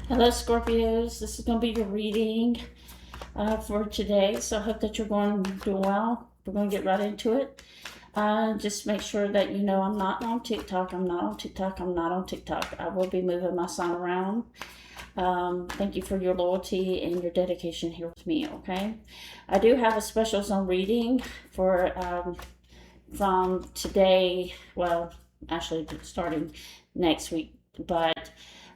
Hello, Scorpios. This is going to be your reading for today. So I hope that you're doing well. We're going to get right into it. Just make sure that you know I'm not on TikTok. I'm not on TikTok. I'm not on TikTok. I will be moving my sign around. Thank you for your loyalty and your dedication here with me, okay? I do have a special zone reading for from today. Well, actually starting next week, but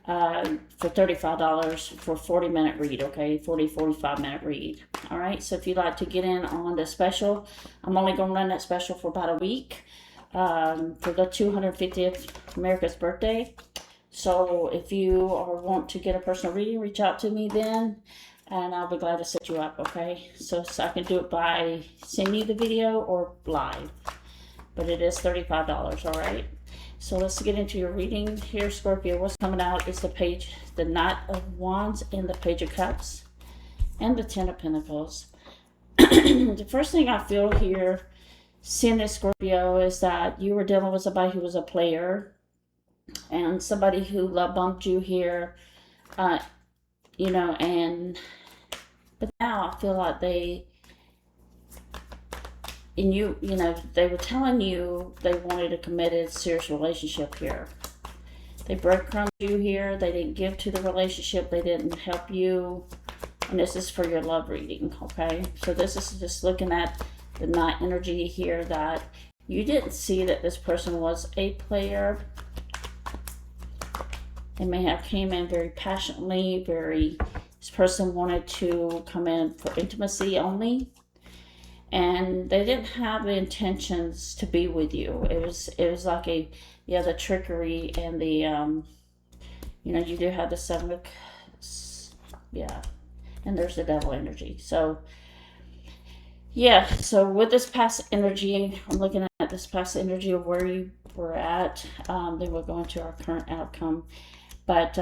for $35 for 40-minute read, okay? 45-minute read. All right, so if you'd like to get in on the special, I'm only going to run that special for about a week for the 250th America's birthday. So if you want to get a personal reading, reach out to me then, and I'll be glad to set you up, okay? So I can do it by sending you the video or live, but it is $35, all right? So let's get into your reading here, Scorpio. What's coming out is the Knight of Wands and the Page of Cups and the Ten of Pentacles. The first thing I feel here, seeing this, Scorpio, is that you were dealing with somebody who was a player and somebody who love bumped you here, but now I feel like they were telling you they wanted a committed, serious relationship here. They breadcrumbed you here. They didn't give to the relationship. They didn't help you. And this is for your love reading, okay? So this is just looking at the Knight energy here, that you didn't see that this person was a player. They may have came in very passionately, this person wanted to come in for intimacy only. And they didn't have the intentions to be with you. It was like the trickery and the, you do have the Seven of, and there's the Devil energy. So, so with this past energy, I'm looking at this past energy of where you were at. Then we'll go into our current outcome. But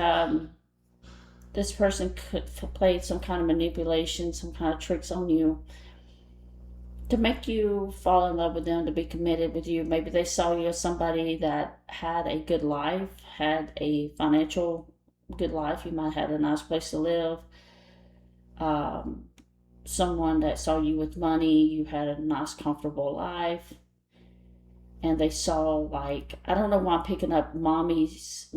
this person could play some kind of manipulation, some kind of tricks on you, to make you fall in love with them, to be committed with you. Maybe they saw you as somebody that had a good life, had a financial good life. You might have a nice place to live. Someone that saw you with money, you had a nice, comfortable life. And they saw, like, I don't know why I'm picking up mommy's.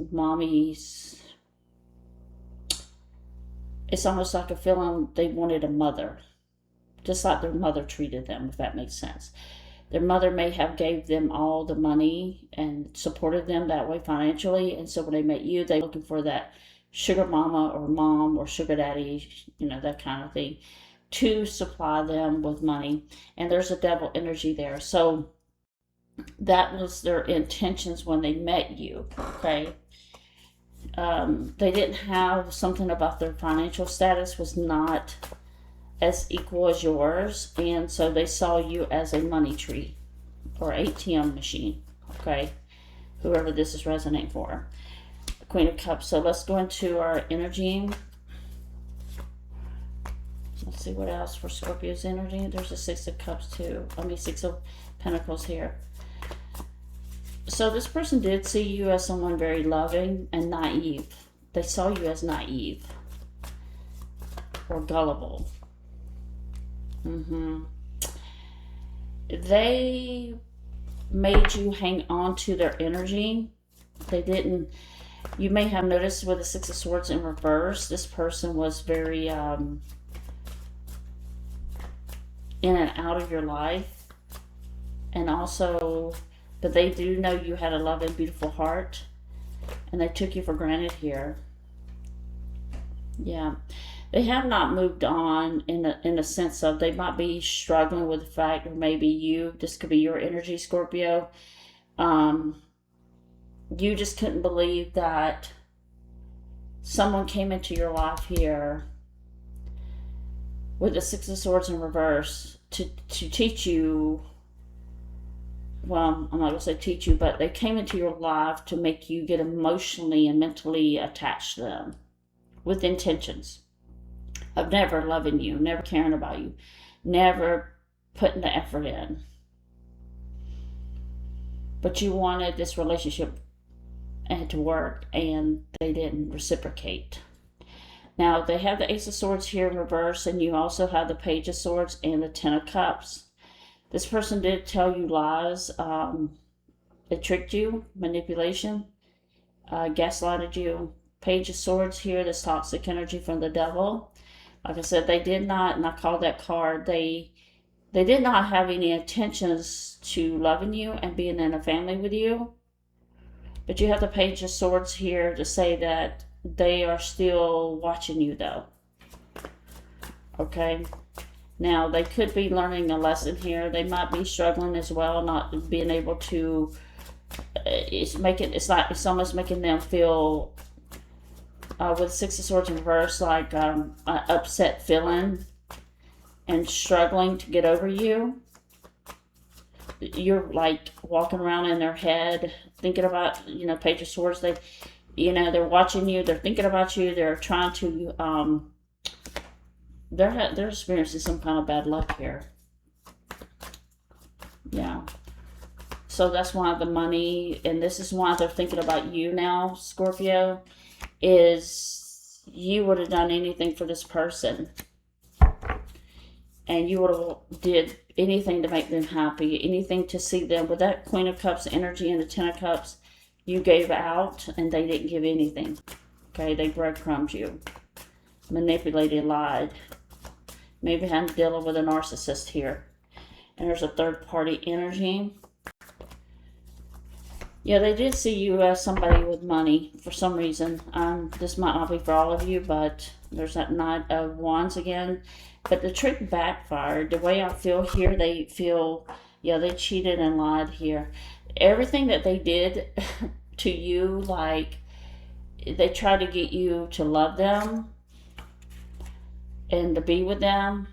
It's almost like a feeling they wanted a mother, just like their mother treated them, if that makes sense. Their mother may have gave them all the money and supported them that way financially, and so when they met you, they're looking for that sugar mama or mom or sugar daddy, that kind of thing, to supply them with money. And there's a Devil energy there. So that was their intentions when they met you, okay? They didn't have something about their financial status was not as equal as yours, and so they saw you as a money tree or ATM machine, okay? Whoever this is resonating for. Queen of Cups. So let's go into our energy. Let's see what else for Scorpio's energy. There's a Six of Cups too. Six of Pentacles here. So this person did see you as someone very loving and naive. They saw you as naive or gullible. They made you hang on to their energy. They didn't. You may have noticed with the Six of Swords in reverse, this person was very in and out of your life, and also, but they do know you had a loving, beautiful heart, and they took you for granted here. Yeah. They have not moved on in a sense of they might be struggling with the fact, or maybe this could be your energy, Scorpio. You just couldn't believe that someone came into your life here with the Six of Swords in reverse to teach you. Well, I'm not going to say teach you, but they came into your life to make you get emotionally and mentally attached to them with intentions of never loving you, never caring about you, never putting the effort in. But you wanted this relationship to work, and they didn't reciprocate. Now, they have the Ace of Swords here in reverse, and you also have the Page of Swords and the Ten of Cups. This person did tell you lies. They tricked you, manipulation, gaslighted you. Page of Swords here, this toxic energy from the devil. Like I said, they did not, and I called that card, they did not have any intentions to loving you and being in a family with you. But you have the Page of Swords here to say that they are still watching you, though. Okay? Now, they could be learning a lesson here. They might be struggling as well, not being able to... It's almost making them feel, with Six of Swords in reverse, like an upset feeling and struggling to get over you. You're like walking around in their head, thinking about, Page of Swords. They're watching you. They're thinking about you. They're trying to, they're experiencing some kind of bad luck here. Yeah. So that's why the money, and this is why they're thinking about you now, Scorpio, is you would have done anything for this person. And you would have did anything to make them happy, anything to see them. With that Queen of Cups energy and the Ten of Cups, you gave out and they didn't give anything. Okay, they breadcrumbed you, manipulated, lied. Maybe I'm dealing with a narcissist here. And there's a third party energy. Yeah, they did see you as somebody with money for some reason. This might not be for all of you, but there's that Knight of Wands again. But the trick backfired. The way I feel here, they feel, yeah, they cheated and lied here. Everything that they did to you, like, they tried to get you to love them and to be with them.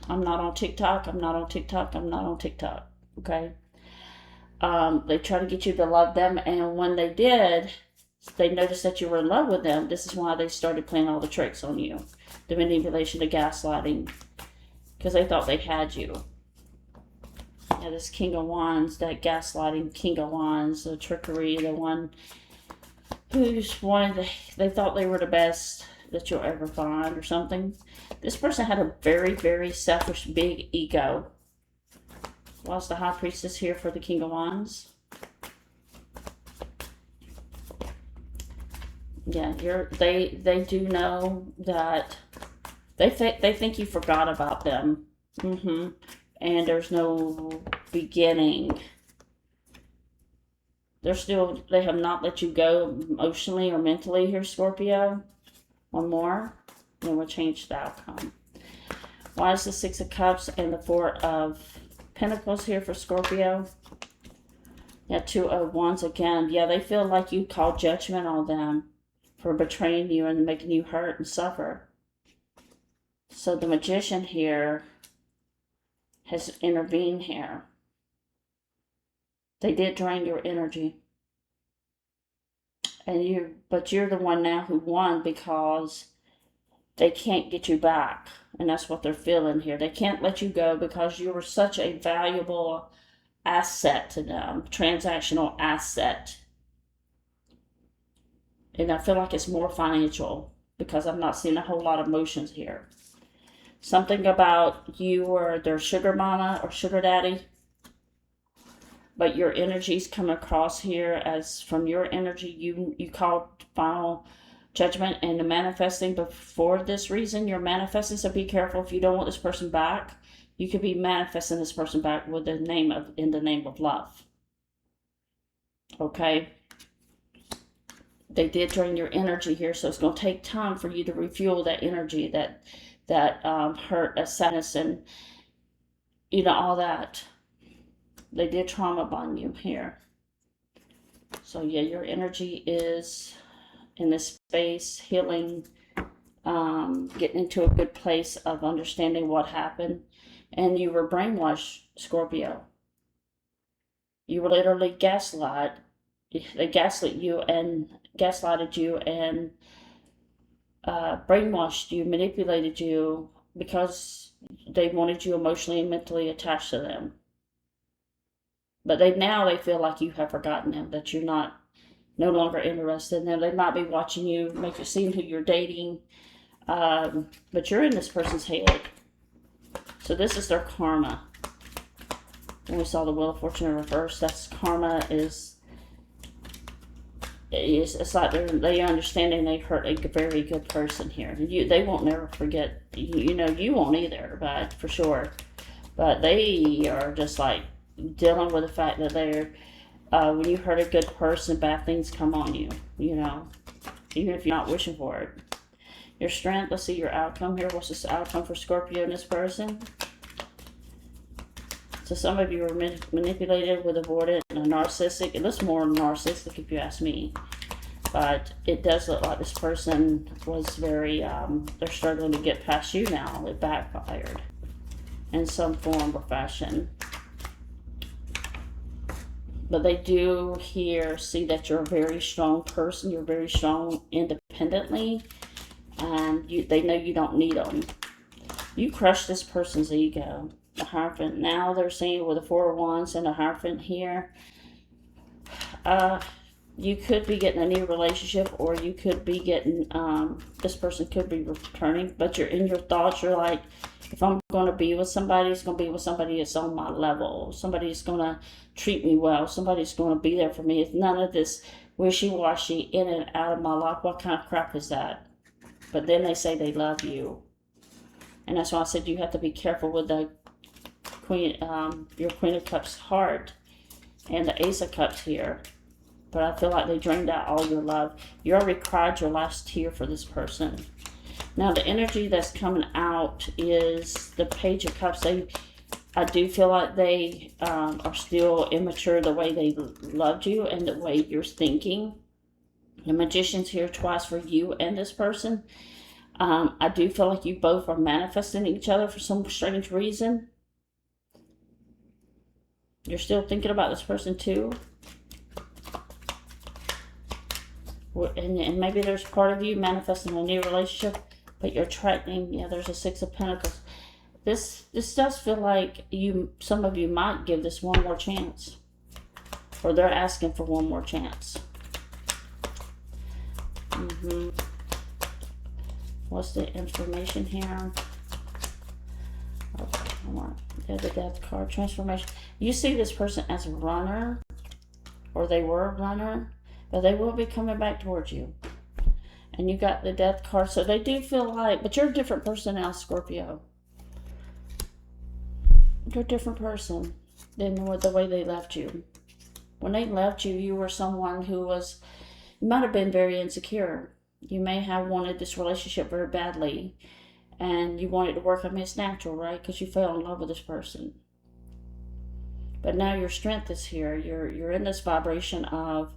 I'm not on TikTok. I'm not on TikTok. I'm not on TikTok. Okay? They tried to get you to love them, and when they did, they noticed that you were in love with them. This is why they started playing all the tricks on you. The manipulation, the gaslighting, because they thought they had you. Yeah, this King of Wands, that gaslighting King of Wands, the trickery, the one who's they thought they were the best that you'll ever find or something. This person had a very, very selfish, big ego. Whilst the High Priestess here for the King of Wands. Yeah, they do know that they think you forgot about them. And there's no beginning. They have not let you go emotionally or mentally here, Scorpio. One more, then we'll change the outcome. Why is the Six of Cups and the Four of Pentacles here for Scorpio? Yeah, Two of Wands again. Yeah, they feel like you called judgment on them for betraying you and making you hurt and suffer. So the Magician here has intervened here. They did drain your energy. But you're the one now who won because they can't get you back. And that's what they're feeling here. They can't let you go because you were such a valuable asset to them. Transactional asset. And I feel like it's more financial because I'm not seeing a whole lot of emotions here. Something about you or their sugar mama or sugar daddy. But your energies come across here as from your energy, you called final judgment and the manifesting. But for this reason, you're manifesting. So be careful if you don't want this person back. You could be manifesting this person back with in the name of love. Okay? They did drain your energy here, so it's going to take time for you to refuel that energy, that hurt, sadness, and all that. They did trauma bond you here. So yeah, your energy is in this space, healing, getting into a good place of understanding what happened. And you were brainwashed, Scorpio. You were literally gaslit. They gaslighted you and brainwashed you, manipulated you because they wanted you emotionally and mentally attached to them. But now they feel like you have forgotten them, that you're no longer interested in them. They might be watching you, seeing who you're dating, But you're in this person's head. So this is their karma. When we saw the Wheel of Fortune in reverse, that's karma it's like they understanding they hurt a very good person here. They won't never forget. You won't either, but for sure. But they are just like dealing with the fact that they're when you hurt a good person, bad things come on you. Even if you're not wishing for it. Your strength. Let's see your outcome here. What's this outcome for Scorpio and this person? So some of you were manipulated with avoidant and a narcissistic. It looks more narcissistic if you ask me. But it does look like this person was very, they're struggling to get past you now. It backfired in some form or fashion. But they do here see that you're a very strong person. You're very strong independently. And they know you don't need them. You crush this person's ego. The Hierophant. Now they're seeing with the Four of Wands and the Hierophant here. You could be getting a new relationship, or you could be getting, this person could be returning, but you're in your thoughts, you're like, if I'm going to be with somebody, it's going to be with somebody that's on my level. Somebody's going to treat me well. Somebody's going to be there for me. It's none of this wishy-washy in and out of my life. What kind of crap is that? But then they say they love you. And that's why I said you have to be careful with the your Queen of Cups heart and the Ace of Cups here. But I feel like they drained out all your love. You already cried your last tear for this person. Now the energy that's coming out is the Page of Cups. I do feel like they are still immature the way they loved you and the way you're thinking. The Magician's here twice for you and this person. I do feel like you both are manifesting each other for some strange reason. You're still thinking about this person too. And maybe there's part of you manifesting a new relationship, but you're attracting, there's a Six of Pentacles. This does feel like some of you might give this one more chance. Or they're asking for one more chance. What's the information here? Okay, I want the Death card. Transformation. You see this person as a runner, or they were a runner, but they will be coming back towards you. And you got the Death card, so they do feel like, but you're a different person now, Scorpio. You're a different person than the way they left you. When they left you, you were someone who was, you might have been very insecure. You may have wanted this relationship very badly, and you wanted to work. I mean, it's natural, right? Because you fell in love with this person. But now your strength is here. You're in this vibration of,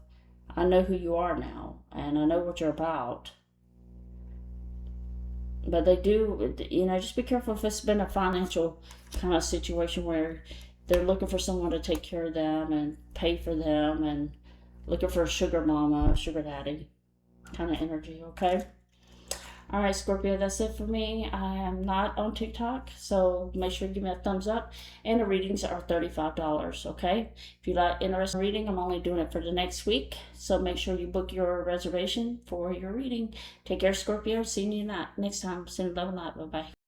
I know who you are now, and I know what you're about. But they do, just be careful if it's been a financial kind of situation where they're looking for someone to take care of them and pay for them, and looking for a sugar mama, sugar daddy kind of energy, okay? All right, Scorpio, that's it for me. I am not on TikTok, so make sure you give me a thumbs up. And the readings are $35, okay? If you're not interested in reading, I'm only doing it for the next week. So make sure you book your reservation for your reading. Take care, Scorpio. See you next time. Send love and light. Bye-bye.